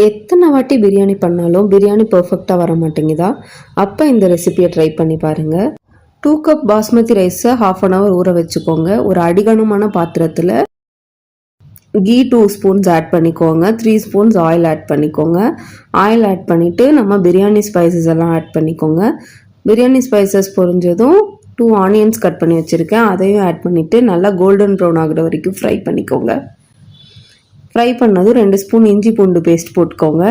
எத்தனை வாட்டி பிரியாணி பண்ணாலும் பிரியாணி பர்ஃபெக்டாக வர மாட்டேங்குதா? அப்போ இந்த ரெசிபியை ட்ரை பண்ணி பாருங்கள். 2 கப் பாஸ்மதி ரைஸை 1/2 அன் ஹவர் ஊற வச்சுக்கோங்க. ஒரு அடிகனமான பாத்திரத்தில் கீ 2 ஸ்பூன்ஸ் ஆட் பண்ணிக்கோங்க. 3 ஸ்பூன்ஸ் ஆயில் ஆட் பண்ணிக்கோங்க. ஆயில் ஆட் பண்ணிவிட்டு நம்ம பிரியாணி ஸ்பைசஸ் எல்லாம் ஆட் பண்ணிக்கோங்க. பிரியாணி ஸ்பைசஸ் பொரிஞ்சதும் 2 ஆனியன்ஸ் கட் பண்ணி வச்சுருக்கேன், அதையும் ஆட் பண்ணிவிட்டு நல்லா கோல்டன் ப்ரௌன் ஆகிற வரைக்கும் ஃப்ரை பண்ணிக்கோங்க. ஃப்ரை பண்ணதும் 2 ஸ்பூன் இஞ்சி பூண்டு பேஸ்ட் போட்டுக்கோங்க.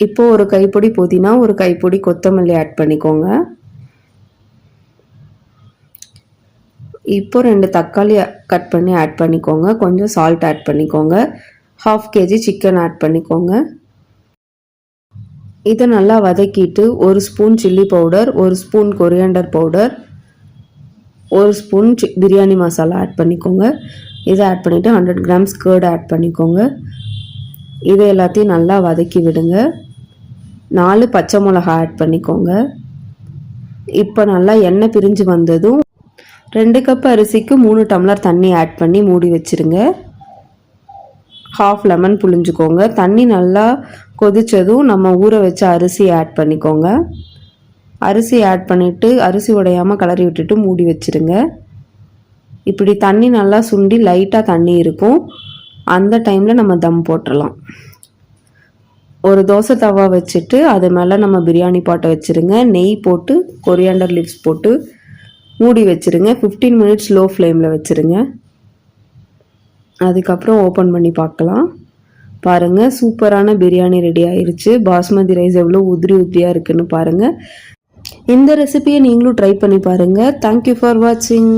இப்போது ஒரு கைப்பொடி புதினா, ஒரு கைப்பொடி கொத்தமல்லி ஆட் பண்ணிக்கோங்க. இப்போ 2 தக்காளி கட் பண்ணி ஆட் பண்ணிக்கோங்க. கொஞ்சம் சால்ட் ஆட் பண்ணிக்கோங்க. 1/2 kg சிக்கன் ஆட் பண்ணிக்கோங்க. இதை நல்லா வதக்கிட்டு 1 spoon chilli powder, 1 spoon coriander powder, 1 spoon biryani masala add பண்ணிக்கோங்க. இதை ஆட் பண்ணிவிட்டு 100 கிராம்ஸ் கர்ட் ஆட் பண்ணிக்கோங்க. இதை எல்லாத்தையும் நல்லா வதக்கி விடுங்க. 4 பச்சை மிளகா ஆட் பண்ணிக்கோங்க. இப்போ நல்லா எண்ணெய் பிரிஞ்சு வந்ததும் 2 கப் அரிசிக்கு 3 டம்ளர் தண்ணி ஆட் பண்ணி மூடி வச்சுருங்க. 1/2 லெமன் புழிஞ்சுக்கோங்க. தண்ணி நல்லா கொதித்ததும் நம்ம ஊற வச்ச அரிசி ஆட் பண்ணிக்கோங்க. அரிசி ஆட் பண்ணிவிட்டு அரிசி உடையாமல் கிளறி விட்டுட்டு மூடி வச்சுருங்க. இப்படி தண்ணி நல்லா சுண்டி லைட்டாக தண்ணி இருக்கும், அந்த டைமில் நம்ம தம் போட்டுடலாம். ஒரு தோசை தவா வச்சுட்டு அது மேலே நம்ம பிரியாணி பாட்டை வச்சுருங்க. நெய் போட்டு கொரியாண்டர் லீவ்ஸ் போட்டு மூடி வச்சுருங்க. 15 மினிட்ஸ் லோ ஃப்ளேமில் வச்சுருங்க. அதுக்கப்புறம் ஓப்பன் பண்ணி பார்க்கலாம். பாருங்கள், சூப்பரான பிரியாணி ரெடி ஆயிடுச்சு. பாஸ்மதி ரைஸ் எவ்வளோ உதிரி உதிரியாக இருக்குன்னு பாருங்கள். இந்த ரெசிபியை நீங்களும் ட்ரை பண்ணி பாருங்கள். தேங்க்யூ ஃபார் வாட்சிங்.